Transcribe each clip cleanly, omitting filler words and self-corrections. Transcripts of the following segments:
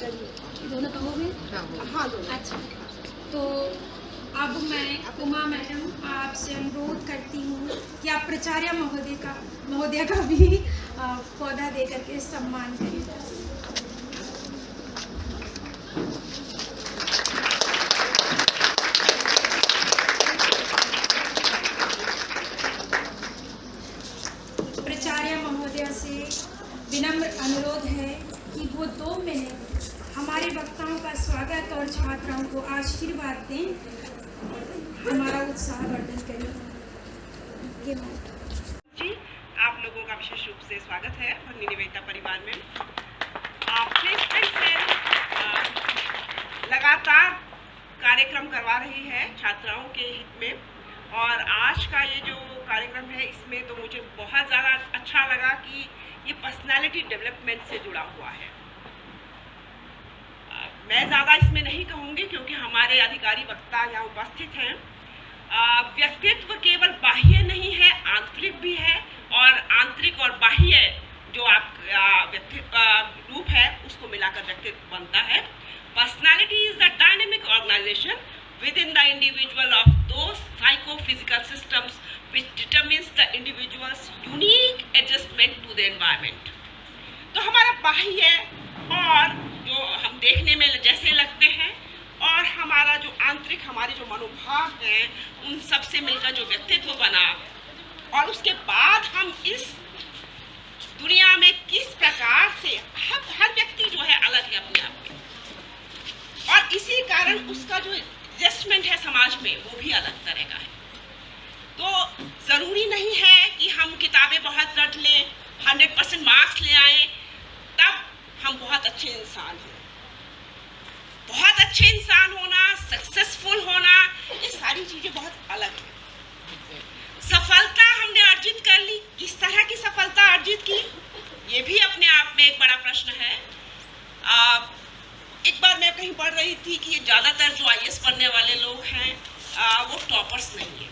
करिए। ये दोनों कहोगे? हाँ दोनों। अच्छा, तो अब मैं उमा मैडम आपसे अनुरोध करती हूँ कि आप प्राचार्य महोदय का भी पौधा दे करके सम्मान करें। प्राचार्य महोदय से विनम्र अनुरोध है कि वो 2 मिनट हमारे वक्ताओं का स्वागत और छात्राओं को आशीर्वाद दें, हमारा उत्साह वर्धन करें। जी, आप लोगों का विशेष रूप से स्वागत है भगनी निवेदिता परिवार में। प्लेसमेंट सेल लगातार कार्यक्रम करवा रही है छात्राओं के हित में, और आज का ये जो कार्यक्रम है इसमें तो मुझे बहुत ज़्यादा अच्छा लगा कि ये पर्सनालिटी डेवलपमेंट से जुड़ा हुआ है। मैं ज़्यादा इसमें नहीं कहूँगी क्योंकि हमारे अधिकारी वक्ता यहाँ उपस्थित हैं। व्यक्तित्व केवल बाह्य नहीं है, आंतरिक भी है, और आंतरिक और बाह्य जो आप व्यक्तित्व रूप है उसको मिलाकर व्यक्तित्व बनता है। Personality is the dynamic organisation within the individual of those psychophysical systems which determines the individual's unique adjustment to the environment। तो हमारा बाह्य और जो हम देखने में जैसे लगते हैं और हमारा जो आंतरिक हमारे जो मनोभाव हैं उन सब से मिलकर जो व्यक्तित्व बना, और उसके बाद हम इस दुनिया में किस प्रकार से हर व्यक्ति जो है अलग है अपने आप में, और इसी कारण उसका जो एडजस्टमेंट है समाज में वो भी अलग तरह का है। तो ज़रूरी नहीं है कि हम किताबें बहुत रट लें, 100% मार्क्स ले आएँ तब हम बहुत अच्छे इंसान हैं। बहुत अच्छे इंसान होना, सक्सेसफुल होना, ये सारी चीज़ें बहुत अलग हैं। सफलता हमने अर्जित कर ली, किस तरह की सफलता अर्जित की ये भी अपने आप में एक बड़ा प्रश्न है। एक बार मैं कहीं पढ़ रही थी कि ज़्यादातर जो IAS पढ़ने वाले लोग हैं वो टॉपर्स नहीं है।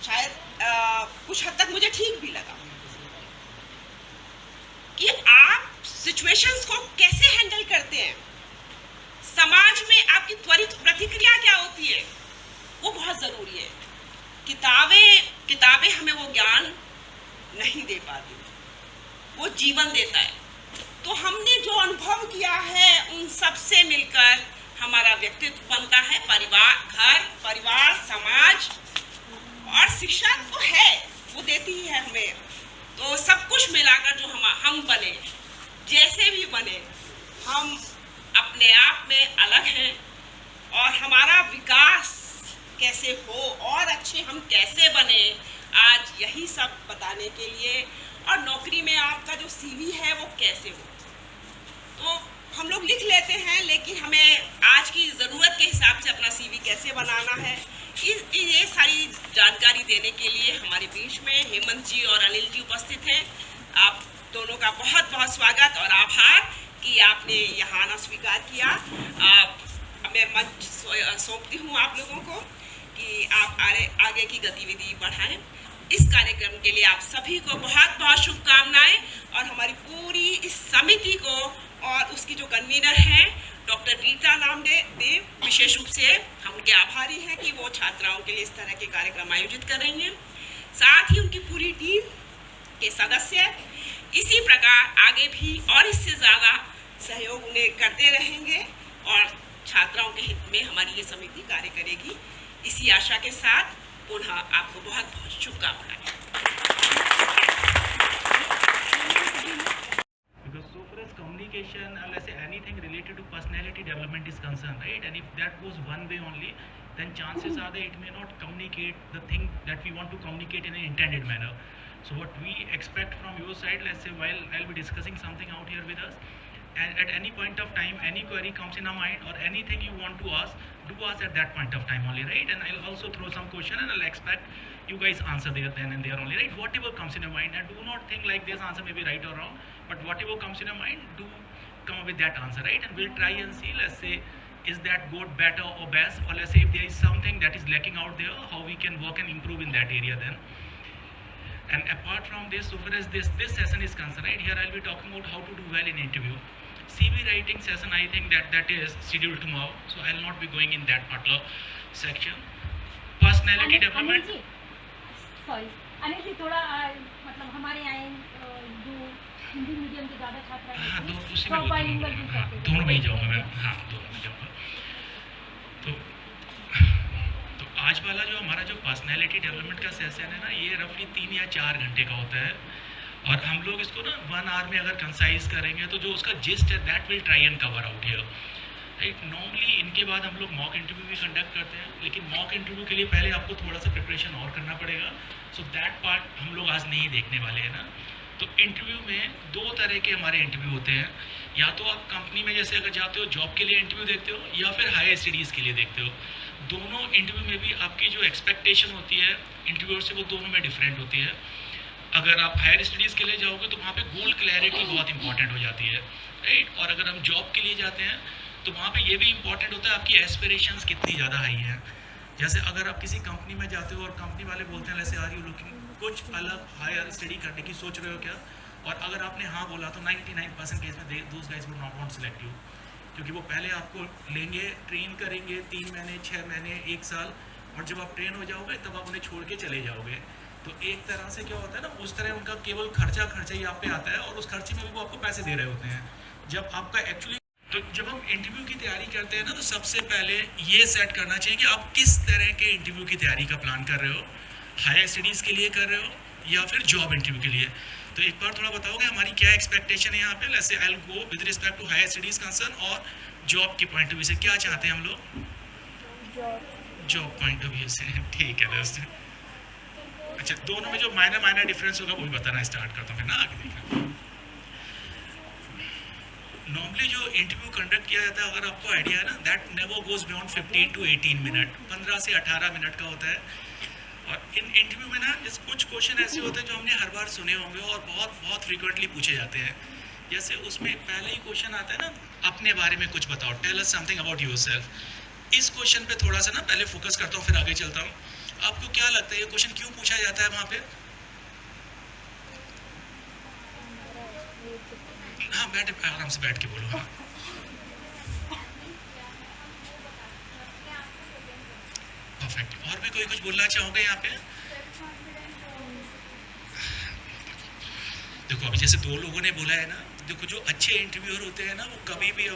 शायद कुछ हद तक मुझे ठीक भी लगा कि आप सिचुएशंस को कैसे हैंडल करते हैं, समाज में आपकी त्वरित प्रतिक्रिया क्या होती है, वो बहुत ज़रूरी है। किताबें हमें वो ज्ञान नहीं दे पाती, वो जीवन देता है। तो हमने जो अनुभव किया है उन सब से मिलकर हमारा व्यक्तित्व बनता है। घर परिवार समाज और शिक्षा तो है, वो देती ही है हमें। तो सब कुछ मिलाकर जो हम बने, जैसे भी बने, हम अपने आप में अलग हैं, और हमारा विकास कैसे हो और अच्छे हम कैसे बने, आज यही सब बताने के लिए, और नौकरी में आपका जो CV है वो कैसे हो। तो हम लोग लिख लेते हैं, लेकिन हमें आज की ज़रूरत के हिसाब से अपना CV कैसे बनाना है, ये सारी जानकारी देने के लिए हमारे बीच में हेमंत जी और अनिल जी उपस्थित हैं। आप दोनों का बहुत बहुत स्वागत और आभार कि आपने यहाँ आना स्वीकार किया। मैं मंच सौंपती हूँ आप लोगों को कि आप आगे की गतिविधि बढ़ाएं। इस कार्यक्रम के लिए आप सभी को बहुत बहुत शुभकामनाएं, और हमारी पूरी इस समिति को और उसकी जो कन्वीनर हैं डॉक्टर रीता नामदेव, विशेष रूप से हम उनके आभारी हैं कि वो छात्राओं के लिए इस तरह के कार्यक्रम आयोजित कर रही हैं। साथ ही उनकी पूरी टीम के सदस्य इसी प्रकार आगे भी और इससे ज़्यादा सहयोग उन्हें करते रहेंगे, और छात्राओं के हित में हमारी ये समिति कार्य करेगी। इसी आशा के साथ पुनः आपको बहुत बहुत शुभकामनाएं। Because so far as communication, and let's say anything related to personality development is concerned, right? And if that goes one way only, then chances are that it may not communicate the thing that we want to communicate in an intended manner. So what we expect from your side, let's say while I'll be discussing something out here with us, and at any point of time, any query comes in our mind or anything you want to ask, do ask at that point of time only, right? And I'll also throw some question and I'll expect you guys answer there then and there only, right? Whatever comes in your mind, and do not think like this answer may be right or wrong, but whatever comes in your mind, do come up with that answer, right? And we'll try and see, let's say, is that good, better or best, or let's say if there is something that is lacking out there, how we can work and improve in that area then. And apart from this, so far as this session is concerned, right, here I'll be talking about how to do well in interview. CV writing session, I think that is scheduled tomorrow, so I'll not be going in that particular section. Personality development. Sorry Anil ji, थोड़ा मतलब हमारे यहाँ जो Hindi medium के ज़्यादा छात्र हैं, हाँ, तो उसी में bilingual भी हाँ, करते हैं। दोनों में ही जाऊँगा मैं, हाँ, दोनों में जाऊँगा। तो आज वाला जो हमारा जो पर्सनैलिटी डेवलपमेंट का सेशन है ना, ये रफली 3 या 4 घंटे का होता है, और हम लोग इसको ना 1 आवर में अगर कंसाइज करेंगे तो जो उसका जिस्ट है that will try and cover out here, right. Normally इनके बाद हम लोग मॉक इंटरव्यू भी कंडक्ट करते हैं, लेकिन मॉक इंटरव्यू के लिए पहले आपको थोड़ा सा प्रिपरेशन और करना पड़ेगा, सो दैट पार्ट हम लोग आज नहीं देखने वाले हैं ना। तो इंटरव्यू में 2 तरह के हमारे इंटरव्यू होते हैं, या तो आप कंपनी में जैसे अगर जाते हो जॉब के लिए इंटरव्यू देखते हो, या फिर हायर स्टडीज़ के लिए देखते हो। दोनों इंटरव्यू में भी आपकी जो एक्सपेक्टेशन होती है इंटरव्यूअर से, वो दोनों में डिफरेंट होती है। अगर आप हायर स्टडीज़ के लिए जाओगे तो वहाँ पे गोल क्लैरिटी बहुत इंपॉर्टेंट हो जाती है, राइट। और अगर हम जॉब के लिए जाते हैं तो वहाँ पे ये भी इंपॉर्टेंट होता है आपकी एस्पिरेशंस कितनी ज़्यादा हाई हैं। जैसे अगर आप किसी कंपनी में जाते हो और कंपनी वाले बोलते हैं वैसे आर यू लुकिंग कुछ अलग हायर स्टडी करने की सोच रहे हो क्या, और अगर आपने हाँ बोला तो 99% केस में those guys would not want select you, क्योंकि वो पहले आपको लेंगे, ट्रेन करेंगे 3 महीने 6 महीने 1 साल, और जब आप ट्रेन हो जाओगे तब आप उन्हें छोड़ के चले जाओगे। तो एक तरह से क्या होता है ना, उस तरह उनका केवल खर्चा ही आप पे आता है, और उस खर्चे में भी वो आपको पैसे दे रहे होते हैं। जब आपका एक्चुअली तो जब हम इंटरव्यू की तैयारी करते हैं ना, तो सबसे पहले ये सेट करना चाहिए कि आप किस तरह के इंटरव्यू की तैयारी का प्लान कर रहे हो, हायर स्टडीज़ के लिए कर रहे हो या फिर जॉब इंटरव्यू के लिए। तो एक बार थोड़ा बताओगे हमारी क्या एक्सपेक्टेशन है यहाँ पे। जैसे I will go with respect to higher studies concern और जॉब के पॉइंट ऑफ व्यू से क्या चाहते हैं हम लोग, जॉब पॉइंट ऑफ व्यू से, ठीक है दोस्त। अच्छा, दोनों में जो माइनर डिफरेंस होगा वो भी बताना स्टार्ट करता हूँ फिर ना, आगे देखना। नॉर्मली जो इंटरव्यू कंडक्ट किया जाता है, अगर आपको आइडिया है ना, that never goes beyond 15 to 18 minute, 15 से 18 मिनट का होता है। और इन इंटरव्यू में ना जैसे कुछ क्वेश्चन ऐसे होते हैं जो हमने हर बार सुने होंगे और बहुत फ्रिक्वेंटली पूछे जाते हैं। जैसे उसमें पहले ही क्वेश्चन आता है ना, अपने बारे में कुछ बताओ, tell us something about yourself. इस क्वेश्चन पे थोड़ा सा ना पहले फोकस करता हूँ, फिर आगे चलता हूँ। आपको क्या लगता है ये क्वेश्चन क्यों पूछा जाता है वहाँ पे? हाँ, बैठ आराम से बैठ के बोलो। हाँ, परफेक्ट। और भी कोई कुछ बोलना चाहोगे यहाँ पे? देखो अभी जैसे 2 लोगों ने बोला है ना, देखो जो अच्छे इंटरव्यूअर होते हैं ना वो कभी भी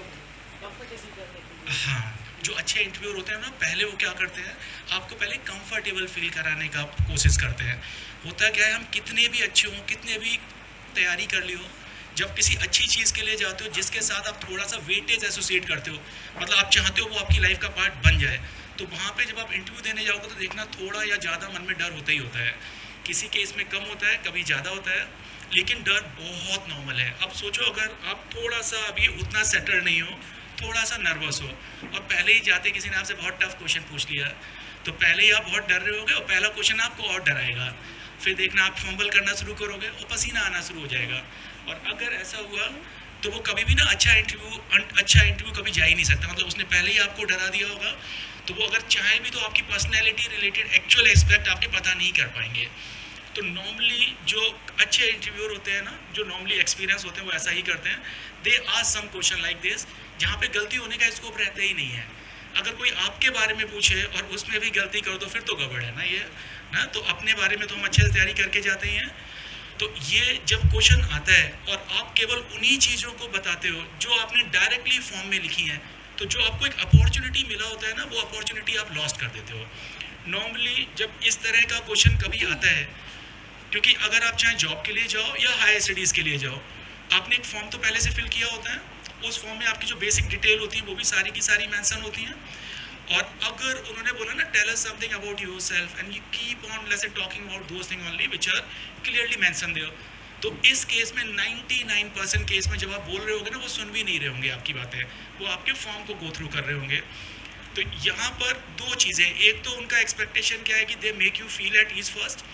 हाँ, जो अच्छे इंटरव्यूअर होते हैं ना, पहले वो क्या करते हैं, आपको पहले कंफर्टेबल फील कराने का कोशिश करते हैं। होता क्या है, हम कितने भी अच्छे हों, कितने भी तैयारी कर ली हो, जब किसी अच्छी चीज़ के लिए जाते हो जिसके साथ आप थोड़ा सा वेटेज एसोसिएट करते हो, मतलब आप चाहते हो वो आपकी लाइफ का पार्ट बन जाए, तो वहाँ पे जब आप इंटरव्यू देने जाओगे तो देखना थोड़ा या ज़्यादा मन में डर होता ही होता है। किसी केस में कम होता है, कभी ज़्यादा होता है, लेकिन डर बहुत नॉर्मल है। अब सोचो अगर आप थोड़ा सा अभी उतना सेटल नहीं हो, थोड़ा सा नर्वस हो, और पहले ही जाते किसी ने आपसे बहुत टफ क्वेश्चन पूछ लिया, तो पहले ही आप बहुत डर रहे होगे और पहला क्वेश्चन आपको और डराएगा। फिर देखना आप फंबल करना शुरू करोगे और पसीना आना शुरू हो जाएगा। और अगर ऐसा हुआ तो वो कभी भी ना अच्छा इंटरव्यू कभी जा ही नहीं सकता। मतलब उसने पहले ही आपको डरा दिया होगा, तो वो अगर चाहे भी तो आपकी पर्सनैलिटी रिलेटेड एक्चुअल एस्पेक्ट आपके पता नहीं कर पाएंगे। तो नॉर्मली जो अच्छे इंटरव्यूअर होते हैं ना, जो नॉर्मली एक्सपीरियंस होते हैं, वो ऐसा ही करते हैं। They ask some question like this, जहाँ पे गलती होने का स्कोप रहता ही नहीं है। अगर कोई आपके बारे में पूछे और उसमें भी गलती कर दो फिर तो गड़बड़ है ना ये ना। तो अपने बारे में तो हम अच्छे से तैयारी करके जाते ही हैं। तो ये जब क्वेश्चन आता है और आप केवल उन्हीं चीज़ों को बताते हो जो आपने डायरेक्टली फॉर्म में लिखी हैं, तो जो आपको एक अपॉर्चुनिटी मिला होता है ना, वो अपॉर्चुनिटी आप लॉस्ट कर देते हो। नॉर्मली जब इस तरह का क्वेश्चन कभी आता है, क्योंकि अगर आप चाहे जॉब के लिए जाओ या हायर स्टडीज़ के लिए जाओ, आपने एक फॉर्म तो पहले से फिल किया होता है, उस फॉर्म में आपकी जो बेसिक डिटेल होती है वो भी सारी की सारी मेंशन होती हैं। और अगर उन्होंने बोला ना tell us something about yourself and you keep on let's say talking about those thing only which are clearly mention there, तो इस केस में 99% केस में जब आप बोल रहे होंगे ना, वो सुन भी नहीं रहे होंगे आपकी बातें, वो आपके फॉर्म को गो थ्रू कर रहे होंगे। तो यहाँ पर 2 चीज़ें, एक तो उनका एक्सपेक्टेशन क्या है कि they make you feel at ease first,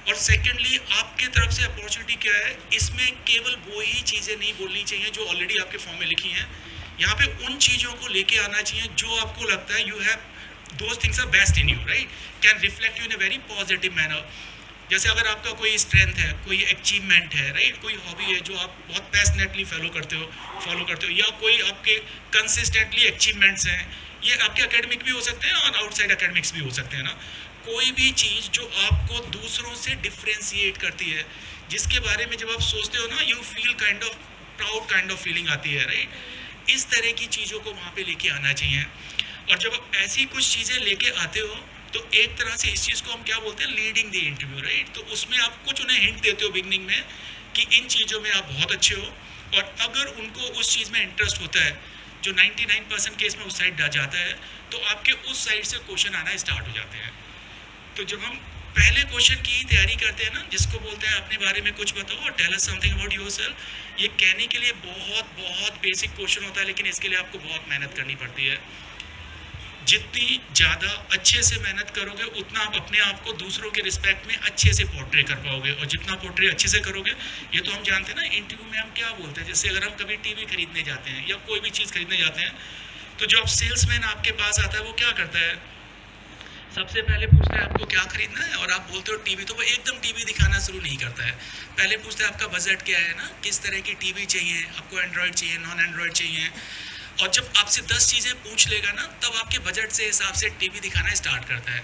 और सेकेंडली आपके तरफ से अपॉर्चुनिटी क्या है, इसमें केवल वो ही चीज़ें नहीं बोलनी चाहिए जो ऑलरेडी आपके फॉर्म में लिखी हैं। यहाँ पे उन चीज़ों को लेके आना चाहिए जो आपको लगता है you have those things are best in you, right, can reflect you in a very positive manner. जैसे अगर आपका कोई स्ट्रेंथ है, कोई अचीवमेंट है, राइट, कोई हॉबी है जो आप बहुत पैशनेटली फॉलो करते हो, या कोई आपके कंसिस्टेंटली अचीवमेंट्स हैं, ये आपके एकेडमिक भी हो सकते हैं और आउटसाइड एकेडमिक्स भी हो सकते हैं ना। कोई भी चीज़ जो आपको दूसरों से डिफ्रेंशिएट करती है, जिसके बारे में जब आप सोचते हो ना, you feel kind of proud kind of feeling आती है, राइट। इस तरह की चीज़ों को वहाँ पे लेके आना चाहिए। और जब आप ऐसी कुछ चीज़ें लेके आते हो तो एक तरह से इस चीज़ को हम क्या बोलते हैं, लीडिंग द इंटरव्यू, राइट। तो उसमें आप कुछ उन्हें हिंट देते हो बिगनिंग में कि इन चीज़ों में आप बहुत अच्छे हो, और अगर उनको उस चीज़ में इंटरेस्ट होता है, जो 99% केस में उस साइड जाता है, तो आपके उस साइड से क्वेश्चन आना स्टार्ट हो जाते हैं। तो जब हम पहले क्वेश्चन की तैयारी करते हैं ना, जिसको बोलते हैं अपने बारे में कुछ बताओ, tell us something about yourself, ये कहने के लिए बहुत बहुत बेसिक क्वेश्चन होता है, लेकिन इसके लिए आपको बहुत मेहनत करनी पड़ती है। जितनी ज़्यादा अच्छे से मेहनत करोगे उतना आप अपने आप को दूसरों के रिस्पेक्ट में अच्छे से पोर्ट्रे कर पाओगे, और जितना पोर्ट्रे अच्छे से करोगे, ये तो हम जानते हैं ना, इंटरव्यू में हम क्या बोलते हैं, जैसे अगर हम कभी टीवी खरीदने जाते हैं या कोई भी चीज़ खरीदने जाते हैं, तो जो आप सेल्समैन आपके पास आता है वो क्या करता है, सबसे पहले पूछता है आपको क्या खरीदना है, और आप बोलते हो टीवी, तो वो एकदम टीवी दिखाना शुरू नहीं करता है। पहले पूछता है आपका बजट क्या है ना, किस तरह की टीवी चाहिए आपको, एंड्रॉयड चाहिए, नॉन एंड्रॉयड चाहिए, और जब आपसे 10 चीज़ें पूछ लेगा ना, तब आपके बजट से हिसाब से टीवी दिखाना स्टार्ट करता है।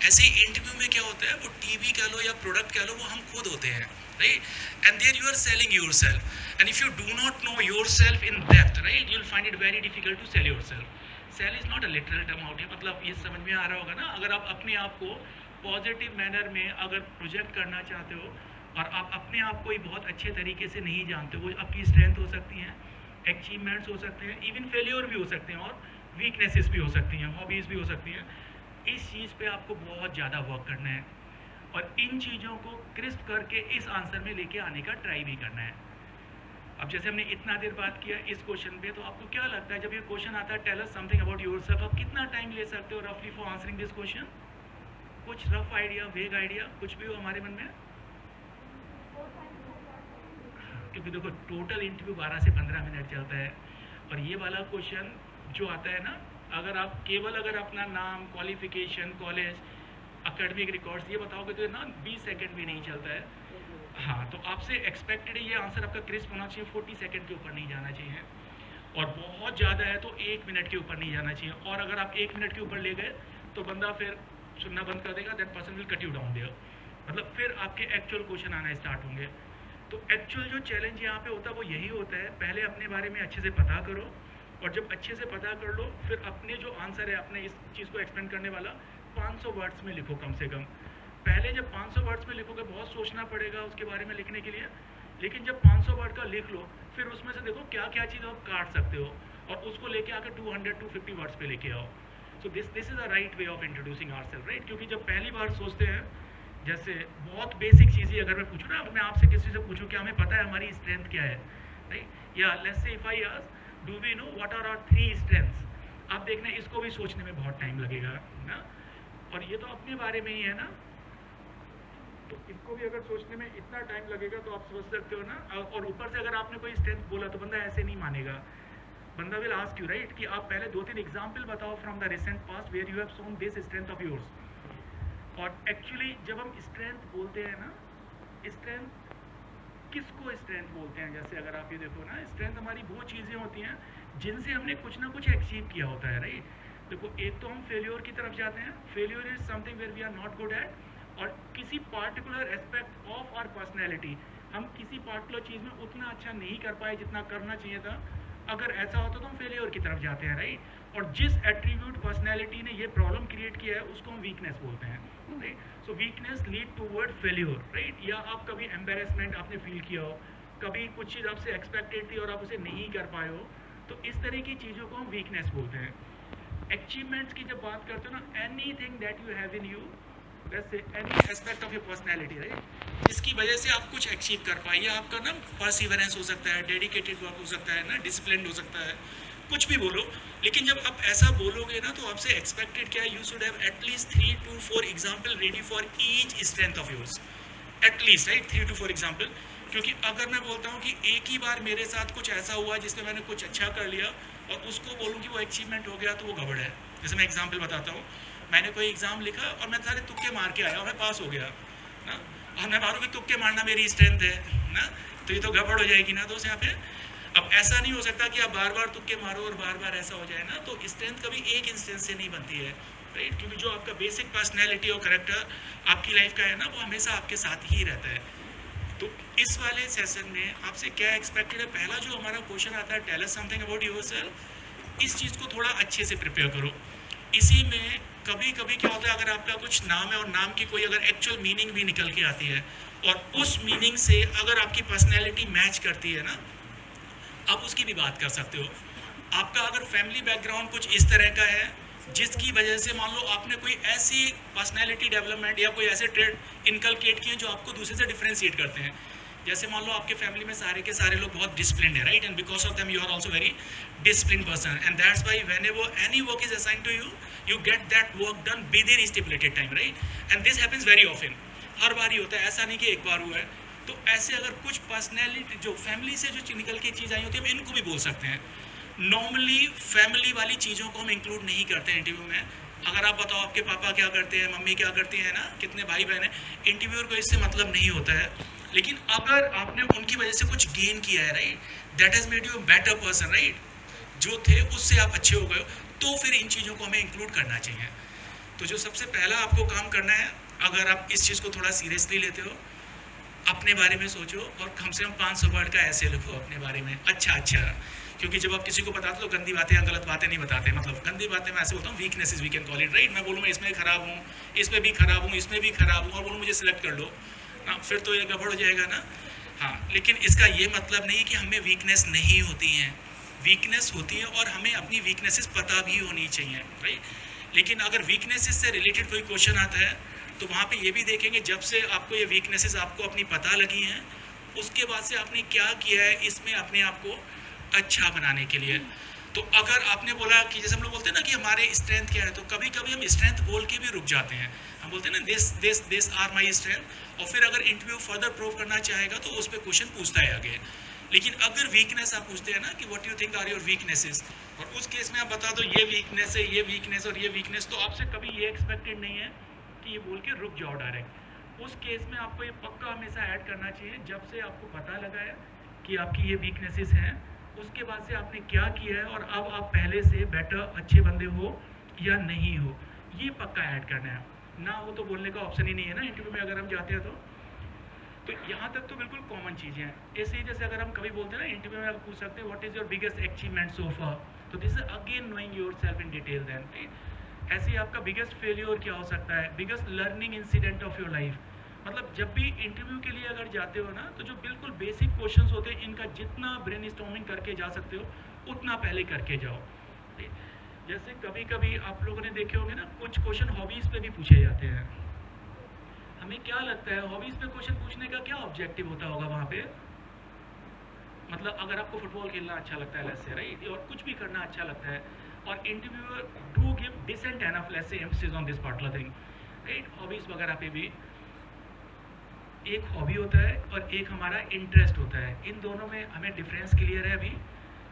ऐसे ही इंटरव्यू में क्या होता है, वो टीवी कह लो या प्रोडक्ट कह लो, वो हम खुद होते हैं, right. And there you are selling yourself, and if you do not know yourself in depth, right, you will find it very difficult to sell yourself. Sell is not a literal term out है, मतलब ये समझ में आ रहा होगा ना। अगर आप अपने आप को पॉजिटिव मैनर में अगर प्रोजेक्ट करना चाहते हो, और आप अपने आप को ही बहुत अच्छे तरीके से नहीं जानते हो, वो आपकी स्ट्रेंथ हो सकती हैं, अचीवमेंट्स हो सकते हैं, इवन फेलियर भी हो सकते हैं, और वीकनेसेस भी हो सकती हैं, हॉबीज़ भी हो सकती हैं। इस चीज़ पे आपको बहुत ज़्यादा वर्क करना है, और इन चीज़ों को क्रिस्प करके इस आंसर में लेके आने का ट्राई भी करना है। अब जैसे हमने इतना देर बात किया इस क्वेश्चन पे, तो आपको क्या लगता है जब ये क्वेश्चन आता है, tell us something about yourself, आप कितना टाइम ले सकते हो रफली फॉर आंसरिंग दिस क्वेश्चन? कुछ रफ आइडिया, वेग आइडिया, कुछ भी हो हमारे मन में? क्योंकि देखो टोटल इंटरव्यू 12 से 15 मिनट चलता है, और ये वाला क्वेश्चन जो आता है ना, अगर आप केवल अगर अपना नाम, क्वालिफिकेशन, कॉलेज, एकेडमिक रिकॉर्ड्स ये बताओगे तो ना 20 सेकंड भी नहीं चलता है। हाँ, तो आपसे एक्सपेक्टेड है ये आंसर आपका क्रिस्प होना चाहिए, 40 सेकंड के ऊपर नहीं जाना चाहिए, और बहुत ज़्यादा है तो 1 मिनट के ऊपर नहीं जाना चाहिए। और अगर आप 1 मिनट के ऊपर ले गए तो बंदा फिर सुनना बंद कर देगा, that person will cut you down there, मतलब फिर आपके एक्चुअल क्वेश्चन आना स्टार्ट होंगे। तो एक्चुअल जो चैलेंज यहाँ पे होता है वो यही होता है, पहले अपने बारे में अच्छे से पता करो, और जब अच्छे से पता कर लो, फिर अपने जो आंसर है, अपने इस चीज़ को एक्सप्लेन करने वाला 500 वर्ड्स में लिखो कम से कम। पहले जब 500 वर्ड्स में लिखोगे बहुत सोचना पड़ेगा उसके बारे में लिखने के लिए, लेकिन जब 500 वर्ड का लिख लो, फिर उसमें से देखो क्या क्या चीज़ आप काट सकते हो, और उसको लेके आकर 200-250 वर्ड्स पे लेके आओ। So this is the right way of introducing ourself, right. क्योंकि जब पहली बार सोचते हैं, जैसे बहुत बेसिक चीज़ें अगर मैं पूछूँ ना, मैं आपसे किसी से पूछूँ कि हमें पता है हमारी स्ट्रेंथ क्या है, राइट, या let's say if I ask do we know what are our 3 strengths, आप देखना इसको भी सोचने में बहुत टाइम लगेगा ना, और ये तो अपने बारे में ही है ना, तो इसको भी अगर सोचने में इतना टाइम लगेगा तो आप समझ सकते हो ना। और ऊपर से अगर आपने कोई स्ट्रेंथ बोला तो बंदा ऐसे नहीं मानेगा, बंदा विल आस्क यू, राइट, कि आप पहले 2-3 एग्जाम्पल बताओ from the recent past where you have shown this strength of yours. और एक्चुअली जब हम स्ट्रेंथ बोलते हैं ना, स्ट्रेंथ किसको स्ट्रेंथ बोलते हैं, जैसे अगर आप ये देखो ना, स्ट्रेंथ हमारी वो चीज़ें होती हैं जिनसे हमने कुछ ना कुछ अचीव किया होता है, राइट। देखो एक तो हम फेल्योर की तरफ जाते हैं, failure is something where we are not good at, और किसी particular aspect of our personality, हम किसी पार्टिकुलर चीज़ में उतना अच्छा नहीं कर पाए जितना करना चाहिए था, अगर ऐसा होता तो हम फेलियर की तरफ जाते हैं, राइट। और जिस एट्रीब्यूट पर्सनैलिटी ने ये प्रॉब्लम क्रिएट किया है उसको हम वीकनेस बोलते हैं, right. So weakness lead toward failure, right. या आप कभी एम्बेरसमेंट आपने फील किया हो, कभी कुछ चीज़ आपसे एक्सपेक्टेड थी और आप उसे नहीं कर पाए हो, तो इस तरह की चीज़ों को हम वीकनेस बोलते हैं। अचीवमेंट्स की जब बात करते हो ना, anything that you have in you, let's say any aspect of your personality, right, जिसकी वजह से आप कुछ अचीव कर पाए, या आपका ना परसिवरेंस हो सकता है, डेडिकेटेड वर्क हो सकता है ना, डिसिप्लिन हो सकता है, कुछ भी बोलो। लेकिन जब आप ऐसा बोलोगे ना, तो आपसे एक्सपेक्टेड क्या है, you should have at least 3 to 4 example ready for each strength of yours, at least, right, 3 to 4 example. क्योंकि अगर मैं बोलता हूँ कि एक ही बार मेरे साथ कुछ ऐसा हुआ जिसमें मैंने कुछ अच्छा कर लिया और उसको बोलूँ कि वो अचीवमेंट हो गया, तो वो गड़बड़ है। जैसे मैं एग्जाम्पल बताता हूँ, मैंने कोई एग्ज़ाम लिखा और मैं सारे तुक्के मार के आया और मैं पास हो गया ना, और मैं मारूँ कि तुक्के मारना मेरी स्ट्रेंथ है ना, तो ये तो गड़बड़ हो जाएगी ना दोस्त यहाँ पे। अब ऐसा नहीं हो सकता कि आप बार बार तुक्के मारो और बार बार ऐसा हो जाए ना, तो स्ट्रेंथ कभी एक इंस्टेंस से नहीं बनती है, राइट। क्योंकि जो आपका बेसिक पर्सनैलिटी और करेक्टर आपकी लाइफ का है ना, वो हमेशा आपके साथ ही रहता है। तो इस वाले सेशन में आपसे क्या एक्सपेक्टेड है? पहला जो हमारा क्वेश्चन आता है, tell us something about yourself. इस चीज़ को थोड़ा अच्छे से प्रिपेयर करो। इसी में कभी कभी क्या होता है, अगर आपका कुछ नाम है और नाम की कोई अगर एक्चुअल मीनिंग भी निकल के आती है और उस मीनिंग से अगर आपकी पर्सनैलिटी मैच करती है ना, आप उसकी भी बात कर सकते हो। आपका अगर फैमिली बैकग्राउंड कुछ इस तरह का है जिसकी वजह से मान लो आपने कोई ऐसी पर्सनैलिटी डेवलपमेंट या कोई ऐसे ट्रेड इनकलकेट किए जो आपको दूसरे से डिफ्रेंशिएट करते हैं। जैसे मान लो आपके फैमिली में सारे के सारे लोग बहुत डिसिप्लिन्ड है, right, and because of them you are also very disciplined person, and that's why whenever any work is assigned to you, you get that work done within stipulated time, right, and this happens very often. हर बार ही होता है, ऐसा नहीं कि एक बार हुआ है। तो ऐसे अगर कुछ पर्सनैलिटी जो फैमिली से जो निकल के चीज़ आई होती है, हम इनको भी बोल सकते हैं। नॉर्मली फैमिली वाली चीज़ों को हम इंक्लूड नहीं करते हैं इंटरव्यू में। अगर आप बताओ आपके पापा क्या करते हैं, मम्मी क्या करती है ना, कितने भाई बहन हैं, इंटरव्यूअर को इससे मतलब नहीं होता है। लेकिन अगर आपने उनकी वजह से कुछ गेन किया है, right, that has made you a better person, right, जो थे उससे आप अच्छे हो गए, तो फिर इन चीज़ों को हमें इंक्लूड करना चाहिए। तो जो सबसे पहला आपको काम करना है, अगर आप इस चीज़ को थोड़ा सीरियसली लेते हो, अपने बारे में सोचो और कम से कम 500 वर्ड का ऐसे लिखो अपने बारे में, अच्छा। क्योंकि जब आप किसी को बताते हो तो गंदी बातें या गलत बातें नहीं बताते, मतलब गंदी बातें मैं ऐसे बोलता हूँ, weaknesses we can call it, right. मैं बोलूँ मैं इसमें खराब हूँ, इसमें भी खराब हूँ, इसमें भी खराब हूँ, और बोलूँ मुझे सिलेक्ट कर लो ना, फिर तो ये गड़बड़ हो जाएगा ना। हाँ, लेकिन इसका ये मतलब नहीं कि हमें वीकनेस नहीं होती हैं, वीकनेस होती है और हमें अपनी वीकनेसेस पता भी होनी चाहिए, राइट। लेकिन अगर वीकनेसेस से रिलेटेड कोई क्वेश्चन आता है तो वहाँ पे ये भी देखेंगे, जब से आपको ये वीकनेसेस आपको अपनी पता लगी हैं, उसके बाद से आपने क्या किया है इसमें अपने आप को अच्छा बनाने के लिए। तो अगर आपने बोला कि जैसे हम लोग बोलते हैं ना कि हमारे स्ट्रेंथ क्या है, तो कभी कभी हम स्ट्रेंथ बोल के भी रुक जाते हैं। हम बोलते हैं ना दिस आर माई स्ट्रेंथ, और फिर अगर इंटरव्यू फर्दर प्रूव करना चाहेगा तो उस पर क्वेश्चन पूछता है आगे। लेकिन अगर वीकनेस आप पूछते हैं ना कि what you think are your weaknesses, और उस केस में आप बता दो ये वीकनेस है, ये वीकनेस और ये वीकनेस, तो आपसे कभी ये एक्सपेक्टेड नहीं है कि ये बोल के रुक जाओ डायरेक्ट। उस केस में आपको ये पक्का हमेशा ऐड करना चाहिए, जब से आपको पता लगा है कि आपकी ये वीकनेसेस हैं, उसके बाद से आपने क्या किया है और अब आप पहले से बेटर अच्छे बंदे हो या नहीं हो, ये पक्का ऐड करना है। ना हो तो बोलने का ऑप्शन ही नहीं है ना इंटरव्यू में, अगर हम जाते हैं तो यहाँ तक तो बिल्कुल कॉमन चीज़ें हैं। ऐसे ही जैसे अगर हम कभी बोलते हैं ना इंटरव्यू में, आप पूछ सकते हैं what is your biggest achievement so far, तो this is again knowing yourself in detail then, right. ऐसे ही आपका बिगेस्ट फेलियर क्या हो सकता है, biggest learning incident of your life. मतलब जब भी इंटरव्यू के लिए अगर जाते हो ना, तो जो बिल्कुल बेसिक क्वेश्चंस होते हैं, इनका जितना ब्रेनस्टॉर्मिंग करके जा सकते हो उतना पहले करके जाओ। जैसे कभी कभी आप लोगों ने देखे होंगे ना, कुछ क्वेश्चन हॉबीज़ पे भी पूछे जाते हैं। हमें क्या लगता है हॉबीज़ पे क्वेश्चन पूछने का क्या ऑब्जेक्टिव होता होगा वहाँ पे? मतलब अगर आपको फुटबॉल खेलना अच्छा लगता है लेट्स से, राइट, और कुछ भी करना अच्छा लगता है, और interviewer do give decent enough let's say emphasis on this particular thing, right. Hobbies वगैरह पे भी एक हॉबी होता है और एक हमारा इंटरेस्ट होता है, इन दोनों में हमें डिफरेंस क्लियर है अभी?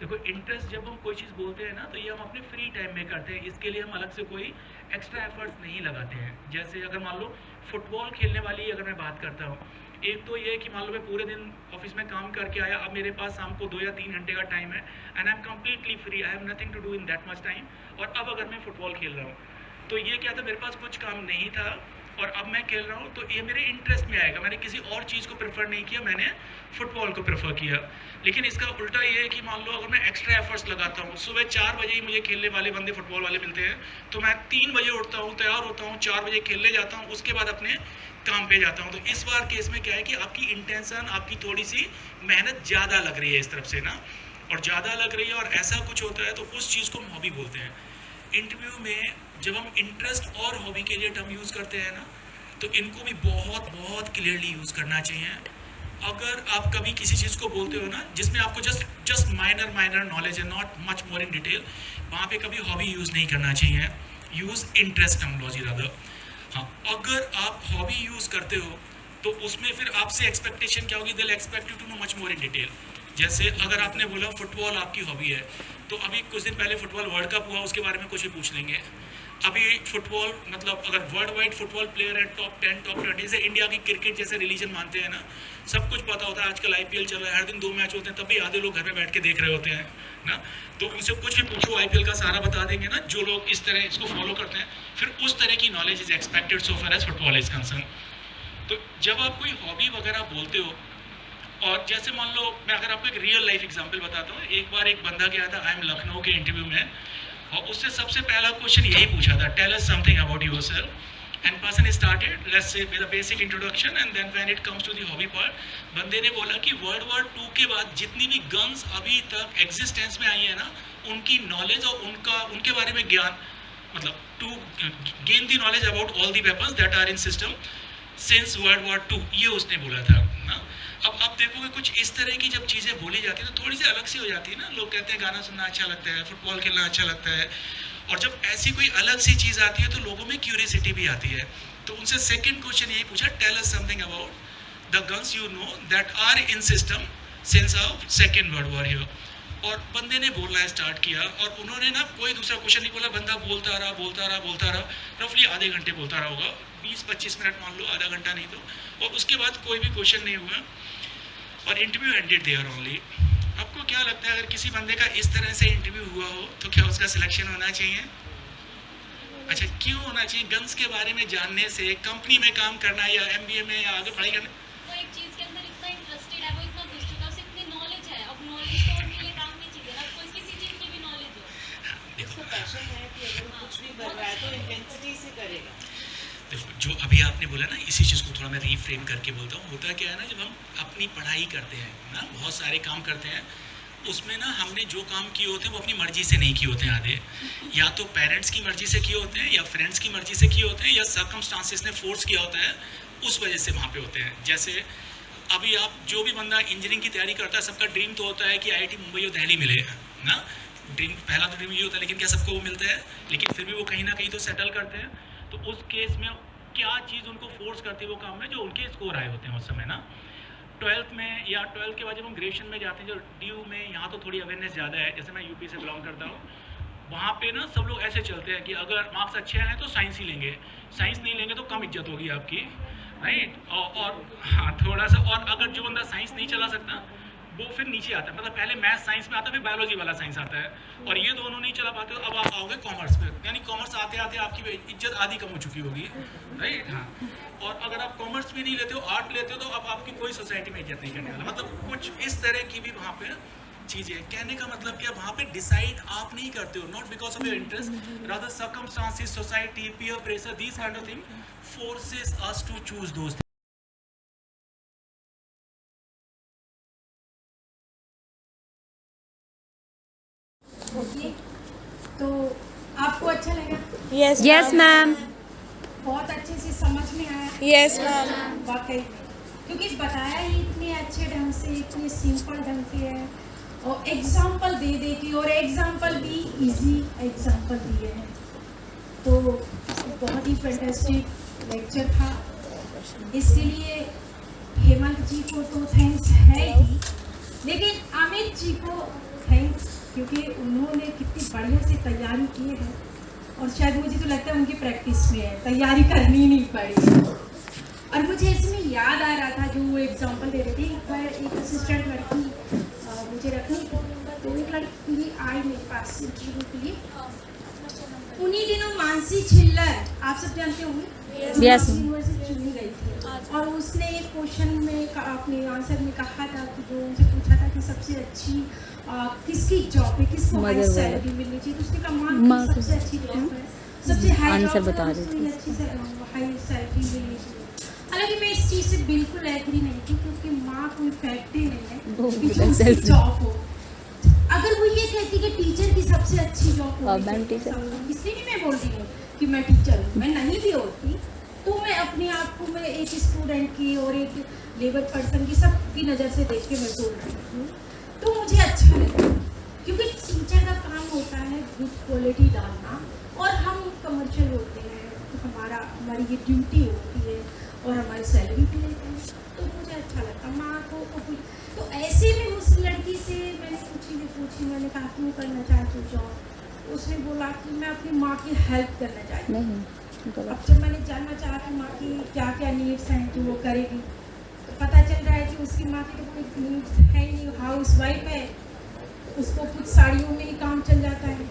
देखो, इंटरेस्ट जब हम कोई चीज़ बोलते हैं ना, तो ये हम अपने फ्री टाइम में करते हैं, इसके लिए हम अलग से कोई एक्स्ट्रा एफर्ट्स नहीं लगाते हैं। जैसे अगर मान लो फुटबॉल खेलने वाली अगर मैं बात करता हूँ, एक तो ये कि मान लो मैं पूरे दिन ऑफिस में काम करके आया, अब मेरे पास शाम को 2 या 3 घंटे का टाइम है, and I am completely free, I have nothing to do in that much time, और अब अगर मैं फुटबॉल खेल रहा हूँ, तो ये क्या था, मेरे पास कुछ काम नहीं था और अब मैं खेल रहा हूँ, तो ये मेरे इंटरेस्ट में आएगा। मैंने किसी और चीज़ को प्रेफर नहीं किया, मैंने फुटबॉल को प्रेफर किया। लेकिन इसका उल्टा ये है कि मान लो अगर मैं एक्स्ट्रा एफर्ट्स लगाता हूँ, सुबह 4 बजे ही मुझे खेलने वाले बंदे फुटबॉल वाले मिलते हैं, तो मैं 3 बजे उठता हूँ, तैयार होता हूँ, 4 बजे खेलने जाता हूँ, उसके बाद अपने काम पे जाता हूँ। तो इस बार केस में क्या है कि आपकी इंटेंशन, आपकी थोड़ी सी मेहनत ज़्यादा लग रही है इस तरफ से ना, और ज़्यादा लग रही है और ऐसा कुछ होता है, तो उस चीज़ को हम हॉबी बोलते हैं। इंटरव्यू में जब हम इंटरेस्ट और हॉबी के लिए टर्म यूज़ करते हैं ना, तो इनको भी बहुत बहुत क्लियरली यूज़ करना चाहिए। अगर आप कभी किसी चीज़ को बोलते हो ना जिसमें आपको जस्ट माइनर नॉलेज है, not much more in detail, वहाँ पे कभी हॉबी यूज़ नहीं करना चाहिए, यूज़ इंटरेस्ट टर्मिनोलॉजी ज़्यादा। हाँ, अगर आप हॉबी यूज़ करते हो तो उसमें फिर आपसे एक्सपेक्टेशन क्या होगी, they will expect you to know much more in detail. जैसे अगर आपने बोला फुटबॉल आपकी हॉबी है, तो अभी कुछ दिन पहले फुटबॉल वर्ल्ड कप हुआ, उसके बारे में कुछ भी पूछ लेंगे। अभी फुटबॉल मतलब अगर वर्ल्ड वाइड फुटबॉल प्लेयर है टॉप 10 टॉप 20, जैसे इंडिया की क्रिकेट जैसे रिलीजन मानते हैं ना, सब कुछ पता होता है। आजकल IPL चल रहा है, हर दिन 2 मैच होते हैं, तब भी आधे लोग घर में बैठ के देख रहे होते हैं ना। तो उनसे कुछ भी पूछो IPL का सारा बता देंगे ना, जो लोग इस तरह इसको फॉलो करते हैं। फिर उस तरह की knowledge is expected so far as football is concern. तो जब आप कोई हॉबी वगैरह बोलते हो, और जैसे मान लो मैं अगर आपको एक रियल लाइफ एग्जांपल बताता हूँ। एक बार एक बंदा गया था IIM लखनऊ के इंटरव्यू में, और उससे सबसे पहला क्वेश्चन यही पूछा था, tell us something about yourself. And person started let's say with a basic introduction, and then when it comes to the hobby part, बंदे ने बोला कि वर्ल्ड वॉर 2 के बाद जितनी भी गन्स अभी तक एग्जिस्टेंस में आई है ना, उनकी नॉलेज और उनके बारे में ज्ञान, मतलब to gain the knowledge about all the weapons that are in system since world war 2, ये उसने बोला था ना। अब आप देखोगे कुछ इस तरह की जब चीज़ें बोली जाती है तो थोड़ी सी अलग सी हो जाती है ना। लोग कहते हैं गाना सुनना अच्छा लगता है, फुटबॉल खेलना अच्छा लगता है, और जब ऐसी कोई अलग सी चीज़ आती है तो लोगों में क्यूरियोसिटी भी आती है। तो उनसे सेकंड क्वेश्चन यही पूछा, tell us something about the guns you know that are in system since our second world war here. और बंदे ने बोलना स्टार्ट किया, और उन्होंने ना कोई दूसरा क्वेश्चन नहीं बोला। बंदा बोलता रहा, रफली आधे घंटे बोलता रहा होगा, 20-25 मिनट मान लो, आधा घंटा नहीं तो। और उसके बाद कोई भी क्वेश्चन नहीं हुआ, और इंटरव्यू एंडेड देयर ओनली। आपको क्या लगता है अगर किसी बंदे का इस तरह से इंटरव्यू हुआ हो तो क्या उसका सिलेक्शन होना चाहिए? अच्छा, क्यों होना चाहिए? गन्स के बारे में जानने से, कंपनी में काम करना या MBA में या आगे पढ़ाई करना, वो एक चीज के अंदर इतना इंटरेस्टेड है, वो इतना घुस चुका है, उसे इतनी नॉलेज है। अब नॉलेज तो उनके लिए काम नहीं चाहिए ना, कोई किसी चीज की भी नॉलेज हो। उसको पैशन है कि अगर वो कुछ भी कर रहा है तो इंटेंसिटी से करेगा। देखो जो अभी आपने बोला ना, इसी चीज़ को थोड़ा मैं रीफ्रेम करके बोलता हूँ। होता क्या है ना, जब हम अपनी पढ़ाई करते हैं ना, बहुत सारे काम करते हैं, उसमें ना हमने जो काम किए होते हैं वो अपनी मर्जी से नहीं किए होते हैं। आधे या तो पेरेंट्स की मर्जी से किए होते हैं, या फ्रेंड्स की मर्जी से किए होते हैं, या सर्कमस्टांसेस ने फोर्स किया होता है, उस वजह से वहाँ पे होते हैं। जैसे अभी आप जो भी बंदा इंजीनियरिंग की तैयारी करता है, सबका ड्रीम तो होता है कि IIT मुंबई और दिल्ली मिले ना। ड्रीम, पहला तो ड्रीम ये होता है, लेकिन क्या सबको वो मिलता है? लेकिन फिर भी वो कहीं ना कहीं तो सेटल करते हैं। तो उस केस में क्या चीज़ उनको फोर्स करती है वो काम में, जो उनके स्कोर आए होते हैं उस समय ना। 12th में या 12th के बाद जब हम ग्रेजुएशन में जाते हैं, जो DU में यहाँ तो थोड़ी अवेयरनेस ज़्यादा है। जैसे मैं UP से बिलोंग करता हूँ, वहाँ पे ना सब लोग ऐसे चलते हैं कि अगर मार्क्स अच्छे आए तो साइंस ही लेंगे, साइंस नहीं लेंगे तो कम इज्जत होगी आपकी, राइट। और हाँ, थोड़ा सा, और अगर जो बंदा साइंस नहीं चला सकता वो फिर नीचे आता है। मतलब पहले मैथ साइंस में आता है, फिर बायोलॉजी वाला साइंस आता है, और ये दोनों नहीं चला पाते तो अब आप आओगे कॉमर्स पे। यानी कॉमर्स आते आते आपकी इज्जत आधी कम हो चुकी होगी, राइट। हाँ, और अगर आप कॉमर्स भी नहीं लेते हो, आर्ट लेते हो, तो अब आपकी कोई सोसाइटी में इज्जत नहीं करने वाला। मतलब कुछ इस तरह की भी वहाँ पे चीज़ें। कहने का मतलब क्या, वहाँ पे डिसाइड आप नहीं करते हो, not because of your interest, rather circumstances, society, peer pressure, these kind of thing forces us to choose those. Okay, तो आपको अच्छा लगा? Yes ma'am. बहुत अच्छे से समझ में आया? Yes ma'am. वाकई, क्योंकि बताया ही इतने अच्छे ढंग से, इतने सिंपल ढंग से है, और एग्जाम्पल दे दे के, और एग्जाम्पल भी इजी एग्जाम्पल दिए हैं। तो बहुत ही फैंटास्टिक लेक्चर था। इसके लिए हेमंत जी को तो थैंक्स है ही, लेकिन अमित जी को थैंक्स, क्योंकि उन्होंने कितनी बढ़िया से तैयारी की है, और शायद मुझे तो लगता है उनकी प्रैक्टिस में है, तैयारी करनी नहीं पड़ी। और मुझे इसमें याद आ रहा था जो वो एग्जांपल दे रहे थे, एक बार एक असिस्टेंट लड़की मुझे रखनी, तो एक लड़की आई मेरे पास इंटरव्यू के लिए। उन्हीं दिनों मानसी छिल्लर, आप सब जानते होंगे, Yes. यूनिवर्सिटी चुनी गई थी, और उसने एक क्वेश्चन में अपने आंसर में कहा था कि जो उनसे पूछा था कि सबसे अच्छी किसकी जॉब है, किसको हाई सैलरी मिलनी चाहिए, तो उसने कहा माँ की सबसे अच्छी जॉब है, सबसे हाई आंसर जॉब बता है, रही उसको अच्छी हाई सैलरी मिलनी चाहिए। हालांकि मैं इस चीज़ से बिल्कुल एग्री नहीं थी, क्योंकि माँ कोई फैक्ट्री नहीं है कि जो उसकी जॉब हो। अगर वो ये कहती कि टीचर की सबसे अच्छी जॉब हो, इसलिए नहीं मैं बोल रही हूँ कि मैं टीचर हूँ, मैं नहीं भी होती तो मैं अपने आप को, मैं एक स्टूडेंट की और एक लेबर पर्सन की, सबकी नज़र से देख के मैं बोल रही हूँ। तो मुझे अच्छा लगा, क्योंकि टीचर का काम होता है गुड क्वालिटी डालना, और हम कमर्शियल होते हैं, तो हमारी ये ड्यूटी होती है, और हमारी सैलरी भी लेते हैं। तो मुझे अच्छा लगता, माँ को तो ऐसे में उस लड़की से मैंने पूछी पूछी, मैंने कहा क्यों करना चाहती हूँ जॉब। उसने बोला कि मैं अपनी माँ की हेल्प करना चाहती हूँ। नहीं अब जब मैंने जानना चाहा कि माँ की क्या क्या नीड्स हैं जो वो करेगी, तो पता चल रहा है कि उसकी माँ की तो कोई नीड्स है ही नहीं, हाउस वाइफ है, उसको कुछ साड़ियों में ही काम चल जाता है,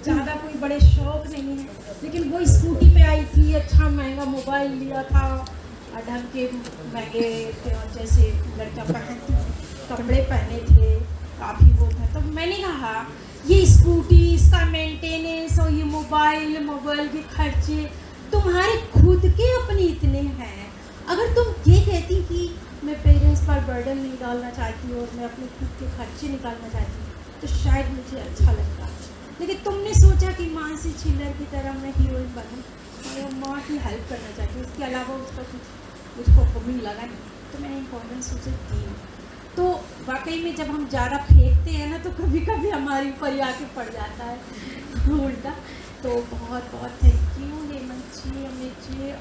ज़्यादा कोई बड़े शौक नहीं है। लेकिन वो स्कूटी पे आई थी, अच्छा महंगा मोबाइल लिया था, ढंग के महंगे जैसे लड़का पहनती कपड़े पहने थे, काफ़ी वो था। तो मैंने कहा ये स्कूटी, इसका मेंटेनेंस और ये मोबाइल के खर्चे तुम्हारे खुद के अपने इतने हैं। अगर तुम ये कहती कि मैं पेरेंट्स पर बर्डन नहीं डालना चाहती और मैं अपने खुद के खर्चे निकालना चाहती हूँ, तो शायद मुझे अच्छा लगता। लेकिन तुमने सोचा कि मानसी छिल्लर की तरह मैं हीरोइन बनूँ और माँ की हेल्प करना चाहती हूँ, इसके अलावा उसका कुछ मुझको कमी लगा नहीं, तो मैंने इम्पोर्टेंस उसे दी। तो वाकई में जब हम ज़्यादा फेंकते हैं ना, तो कभी कभी हमारे ऊपर ही आके पड़ जाता है उल्टा। तो बहुत बहुत thank you Hemant ji, Amit ji.